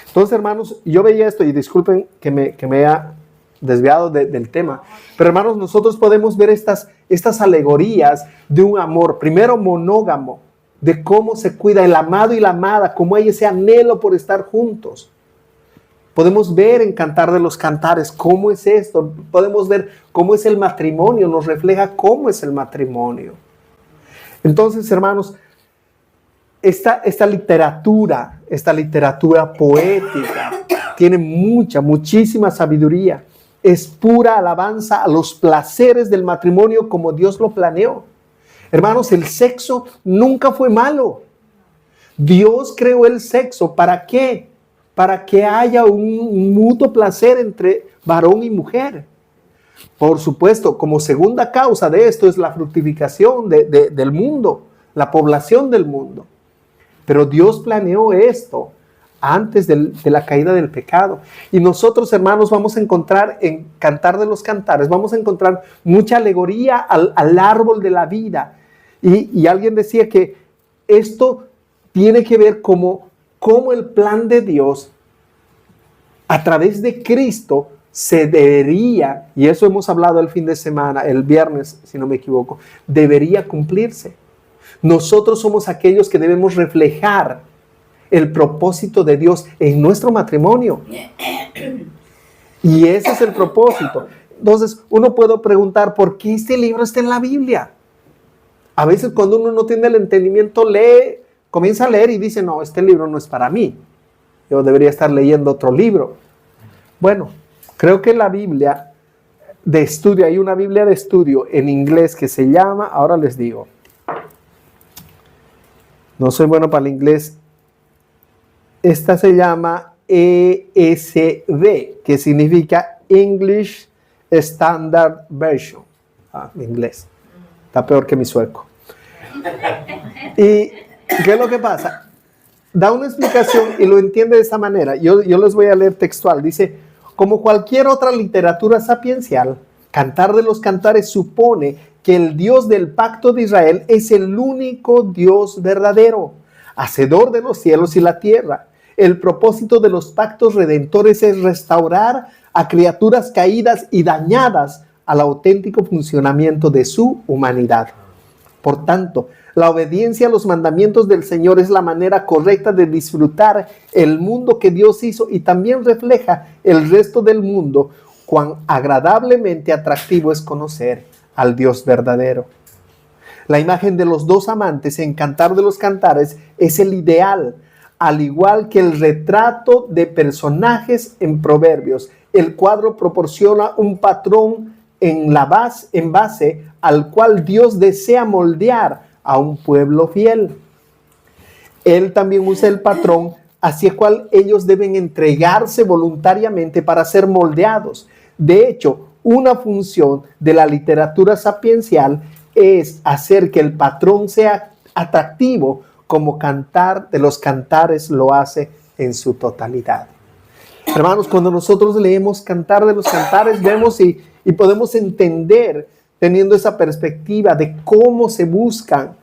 Speaker 1: Entonces, hermanos, yo veía esto y disculpen que me haya desviado del tema, pero hermanos, nosotros podemos ver estas alegorías de un amor, primero monógamo, de cómo se cuida el amado y la amada, cómo hay ese anhelo por estar juntos. Podemos ver en Cantar de los Cantares cómo es esto, podemos ver cómo es el matrimonio, nos refleja cómo es el matrimonio. Entonces, hermanos, esta literatura poética tiene muchísima sabiduría. Es pura alabanza a los placeres del matrimonio como Dios lo planeó. Hermanos, el sexo nunca fue malo. Dios creó el sexo. ¿Para qué? Para que haya un mutuo placer entre varón y mujer. Por supuesto, como segunda causa de esto es la fructificación del mundo, la población del mundo. Pero Dios planeó esto antes de la caída del pecado. Y nosotros, hermanos, vamos a encontrar en Cantar de los Cantares, vamos a encontrar mucha alegoría al árbol de la vida. Y alguien decía que esto tiene que ver como el plan de Dios a través de Cristo se debería, y eso hemos hablado el fin de semana, el viernes, si no me equivoco, debería cumplirse. Nosotros somos aquellos que debemos reflejar el propósito de Dios en nuestro matrimonio. Y ese es el propósito. Entonces, uno puede preguntar, ¿por qué este libro está en la Biblia? A veces cuando uno no tiene el entendimiento, comienza a leer y dice, no, este libro no es para mí. Yo debería estar leyendo otro libro. Bueno, creo que la Biblia de estudio, hay una Biblia de estudio en inglés que se llama, ahora les digo, no soy bueno para el inglés, esta se llama ESV, que significa English Standard Version. Inglés. Está peor que mi sueco. ¿Y qué es lo que pasa? Da una explicación y lo entiende de esta manera. Yo les voy a leer textual. Dice, como cualquier otra literatura sapiencial, Cantar de los Cantares supone que el Dios del pacto de Israel es el único Dios verdadero, hacedor de los cielos y la tierra. El propósito de los pactos redentores es restaurar a criaturas caídas y dañadas al auténtico funcionamiento de su humanidad. Por tanto, la obediencia a los mandamientos del Señor es la manera correcta de disfrutar el mundo que Dios hizo y también refleja el resto del mundo. Cuán agradablemente atractivo es conocer al Dios verdadero. La imagen de los dos amantes en Cantar de los Cantares es el ideal, al igual que el retrato de personajes en Proverbios. El cuadro proporciona un patrón en base al cual Dios desea moldear a un pueblo fiel. Él también usa el patrón hacia el cual ellos deben entregarse voluntariamente para ser moldeados. De hecho, una función de la literatura sapiencial es hacer que el patrón sea atractivo, como Cantar de los Cantares lo hace en su totalidad. Hermanos, cuando nosotros leemos Cantar de los Cantares, vemos y podemos entender, teniendo esa perspectiva de cómo se buscan,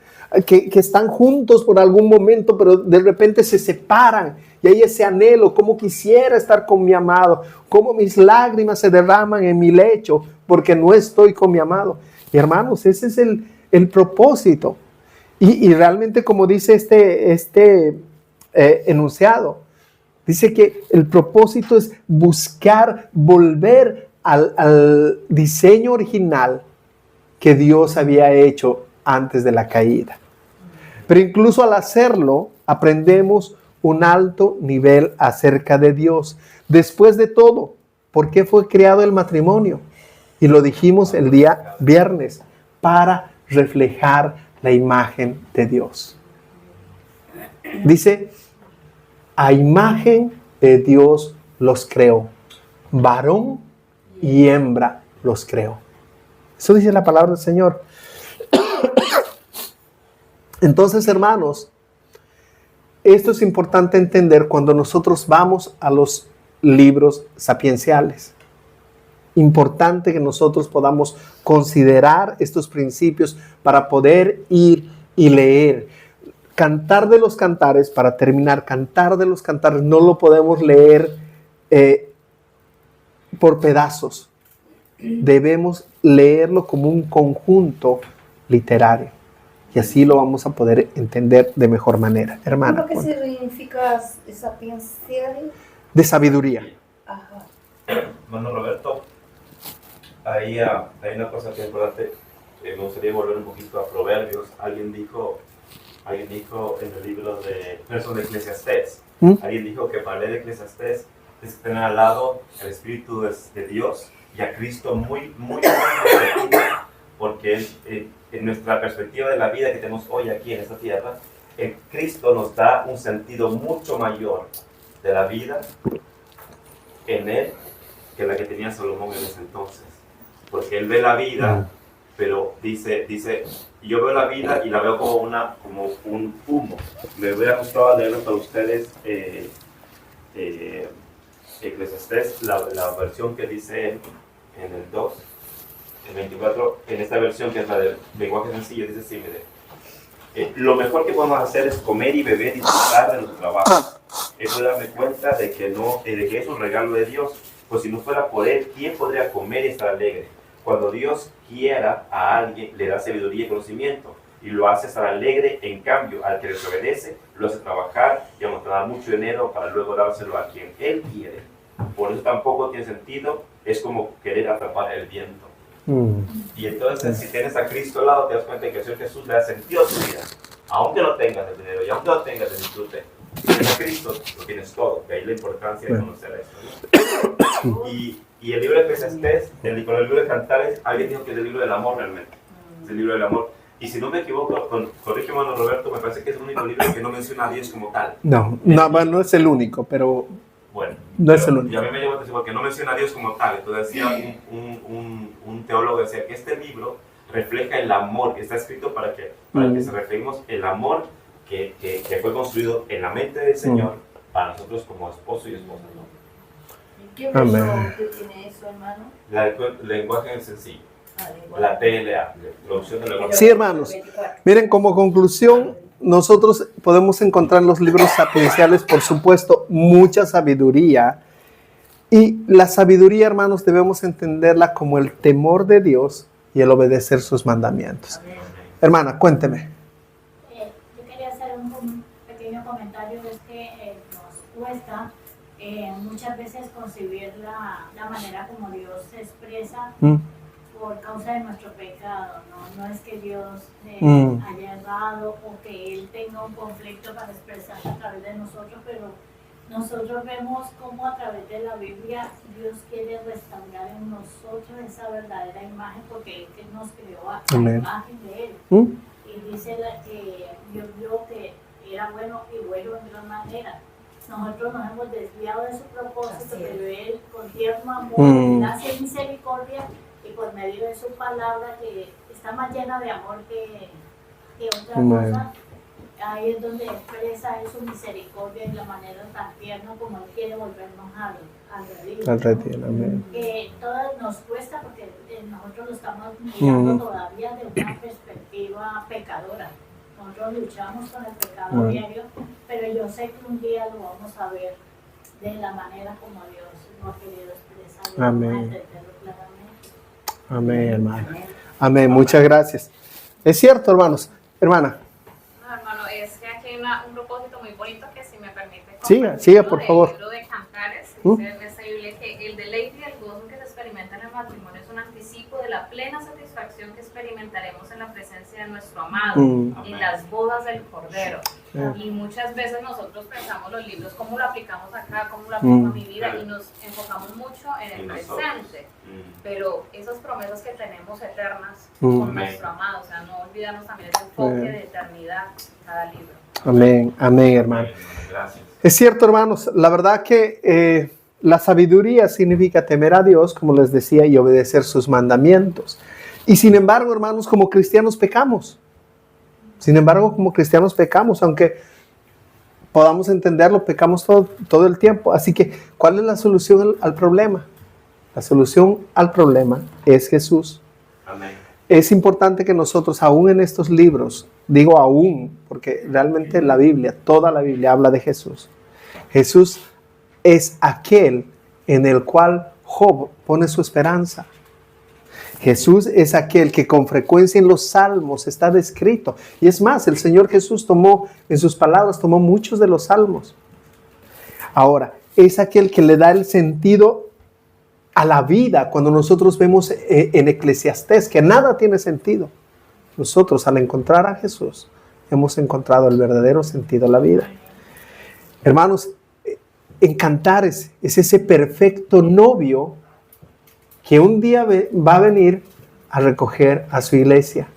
Speaker 1: que están juntos por algún momento, pero de repente se separan, y hay ese anhelo, cómo quisiera estar con mi amado, cómo mis lágrimas se derraman en mi lecho, porque no estoy con mi amado. Y hermanos, ese es el propósito. Y realmente, como dice este enunciado, dice que el propósito es buscar volver al diseño original que Dios había hecho antes de la caída. Pero incluso al hacerlo, aprendemos un alto nivel acerca de Dios. Después de todo, ¿por qué fue creado el matrimonio? Y lo dijimos el día viernes, para reflejar la imagen de Dios. Dice, a imagen de Dios los creó, varón y hembra los creó. Eso dice la palabra del Señor. Entonces, hermanos, esto es importante entender cuando nosotros vamos a los libros sapienciales. Importante que nosotros podamos considerar estos principios para poder ir y leer. Cantar de los Cantares, para terminar, Cantar de los Cantares no lo podemos leer por pedazos. Debemos leerlo como un conjunto literario. Y así lo vamos a poder entender de mejor manera. Hermana.
Speaker 5: ¿Cómo que significa sapiencial?
Speaker 1: De sabiduría.
Speaker 5: Ajá.
Speaker 2: Hermano Roberto, hay una cosa que es importante. Me gustaría volver un poquito a Proverbios. Alguien dijo en el libro de Eclesiastés, alguien dijo que para leer Eclesiastés es tener al lado el Espíritu de Dios y a Cristo muy, muy, muy porque en nuestra perspectiva de la vida que tenemos hoy aquí en esta tierra, Cristo nos da un sentido mucho mayor de la vida en Él que la que tenía Salomón en ese entonces. Porque Él ve la vida, pero dice, yo veo la vida y la veo como un humo. Me hubiera gustado leerlo para ustedes, Eclesiastés, la versión que dice en el 2, el 24, en esta versión que es la del lenguaje sencillo, dice así, mire, lo mejor que podemos hacer es comer y beber y disfrutar de nuestro trabajo. Eso darme cuenta de que es un regalo de Dios, pues si no fuera por Él, ¿quién podría comer y estar alegre? Cuando Dios quiera a alguien, le da sabiduría y conocimiento, y lo hace estar alegre. En cambio, al que desobedece, lo hace trabajar y amontonar mucho dinero para luego dárselo a quien Él quiere. Por eso tampoco tiene sentido, es como querer atrapar el viento. Y entonces, si tienes a Cristo al lado, te das cuenta que el Señor Jesús le da sentido a tu vida. Aunque no tengas el dinero y aunque no tengas el disfrute, si tienes a Cristo, lo tienes todo. De ahí la importancia de conocer esto, ¿no? Y el libro de Eclesiastés, el libro de Cantares, alguien dijo que es el libro del amor realmente. Es el libro del amor. Y si no me equivoco, corrígeme, hermano Roberto, me parece que es el único libro que no menciona a Dios como tal.
Speaker 1: No es el único, pero
Speaker 2: bueno,
Speaker 1: no es el único.
Speaker 2: Y a mí me llamó la atención porque no menciona a Dios como tal. Entonces decía un teólogo, decía que este libro refleja el amor que está escrito para que se referimos el amor que fue construido en la mente del Señor para nosotros como esposo y esposa, ¿no?
Speaker 5: ¿Qué versión que tiene eso, hermano?
Speaker 2: El lenguaje sencillo. La TLA, traducción del lenguaje.
Speaker 1: Sí, hermanos. Miren, como conclusión, nosotros podemos encontrar en los libros sapienciales, por supuesto, mucha sabiduría. Y la sabiduría, hermanos, debemos entenderla como el temor de Dios y el obedecer sus mandamientos. Hermana, cuénteme.
Speaker 3: Yo quería hacer un pequeño comentario, es que nos cuesta muchas veces concebir la manera como Dios se expresa por causa de nuestro pecado, no es que Dios haya errado o que Él tenga un conflicto para expresarse a través de nosotros, pero nosotros vemos cómo a través de la Biblia Dios quiere restaurar en nosotros esa verdadera imagen, porque Él que nos creó a la imagen de Él. Y dice que Dios vio que era bueno y bueno en gran manera. Nosotros nos hemos desviado de su propósito, pero Él con tierno amor, gracia y misericordia, y por medio de su palabra que está más llena de amor que otra cosa, ahí es donde expresa su misericordia y la manera tan tierna como Él quiere volvernos al redil.
Speaker 1: Amén.
Speaker 3: Que todo nos cuesta porque nosotros lo estamos mirando todavía de una perspectiva pecadora. Nosotros luchamos con el pecado diario, pero yo sé que un día lo vamos a ver de la manera como Dios nos ha querido expresar.
Speaker 1: Amén. Amén, hermano. Amén, muchas gracias. Es cierto, hermanos. Hermana.
Speaker 6: No, hermano, es que aquí hay un propósito muy bonito que, si me permite,
Speaker 1: siga, por favor.
Speaker 6: El libro de Cantares, dice en esta Biblia que el deleite y el gozo que se experimenta en el matrimonio es un anticipo de la plena satisfacción que experimentaremos en la presencia presencia de nuestro amado, en las bodas del Cordero. Y muchas veces nosotros pensamos los libros, ¿cómo lo aplicamos acá? ¿Cómo lo aplico a mi vida? Y nos enfocamos mucho en el presente. Pero esas promesas que tenemos eternas con nuestro amado, o sea, no olvidarnos también ese enfoque de eternidad en cada libro.
Speaker 1: Amén, amén, hermano.
Speaker 2: Gracias.
Speaker 1: Es cierto, hermanos, la verdad que la sabiduría significa temer a Dios, como les decía, y obedecer sus mandamientos. Y sin embargo, hermanos, como cristianos pecamos. Sin embargo, como cristianos pecamos, aunque podamos entenderlo, pecamos todo el tiempo. Así que, ¿cuál es la solución al problema? La solución al problema es Jesús.
Speaker 2: Amén.
Speaker 1: Es importante que nosotros, aún en estos libros, digo aún, porque realmente la Biblia, toda la Biblia habla de Jesús. Jesús es aquel en el cual Job pone su esperanza. Jesús es aquel que con frecuencia en los salmos está descrito. Y es más, el Señor Jesús en sus palabras, tomó muchos de los salmos. Ahora, es aquel que le da el sentido a la vida. Cuando nosotros vemos en Eclesiastés que nada tiene sentido, nosotros al encontrar a Jesús hemos encontrado el verdadero sentido a la vida. Hermanos, en Cantares es ese perfecto novio que un día va a venir a recoger a su iglesia.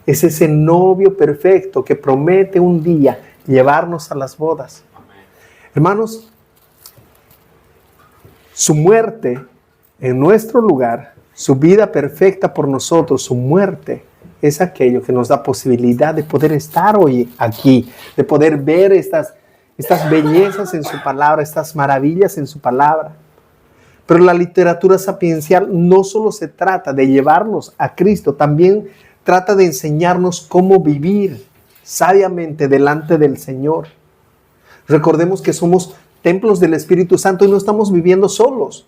Speaker 1: Es ese novio perfecto que promete un día llevarnos a las bodas. Hermanos, su muerte en nuestro lugar, su vida perfecta por nosotros, su muerte, es aquello que nos da posibilidad de poder estar hoy aquí, de poder ver estas bellezas en su palabra, estas maravillas en su palabra. Pero la literatura sapiencial no solo se trata de llevarnos a Cristo, también trata de enseñarnos cómo vivir sabiamente delante del Señor. Recordemos que somos templos del Espíritu Santo y no estamos viviendo solos.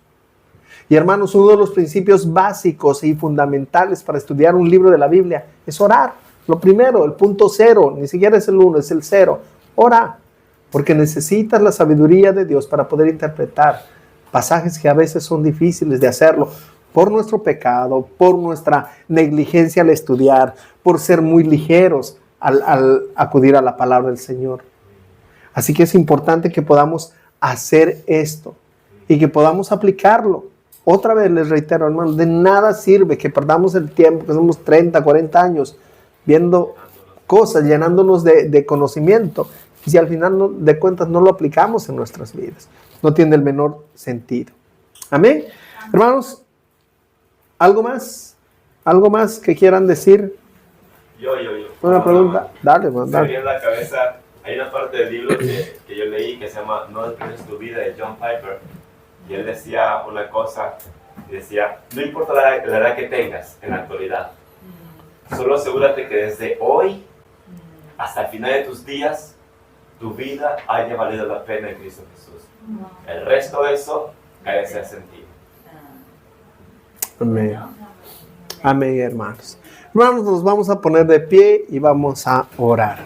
Speaker 1: Y hermanos, uno de los principios básicos y fundamentales para estudiar un libro de la Biblia es orar. Lo primero, el punto cero, ni siquiera es el 1, es el 0. Ora, porque necesitas la sabiduría de Dios para poder interpretar pasajes que a veces son difíciles de hacerlo por nuestro pecado, por nuestra negligencia al estudiar, por ser muy ligeros al acudir a la palabra del Señor. Así que es importante que podamos hacer esto y que podamos aplicarlo. Otra vez les reitero, hermanos, de nada sirve que perdamos el tiempo, que somos 30, 40 años viendo cosas, llenándonos de conocimiento, y si al final de cuentas no lo aplicamos en nuestras vidas. No tiene el menor sentido. Amén. Hermanos, ¿algo más? ¿Algo más que quieran decir?
Speaker 2: Yo.
Speaker 1: Una pregunta. Dale, man,
Speaker 2: Se
Speaker 1: dale.
Speaker 2: me viene en la cabeza, hay una parte del libro que yo leí que se llama No desprecies tu vida, de John Piper. Y él decía una cosa, decía, no importa la edad que tengas en la actualidad, solo asegúrate que desde hoy hasta el final de tus días, tu vida haya valido la pena en Cristo Jesús. El resto de eso carece de sentido.
Speaker 1: Amén. Amén, hermanos. Hermanos, nos vamos a poner de pie y vamos a orar.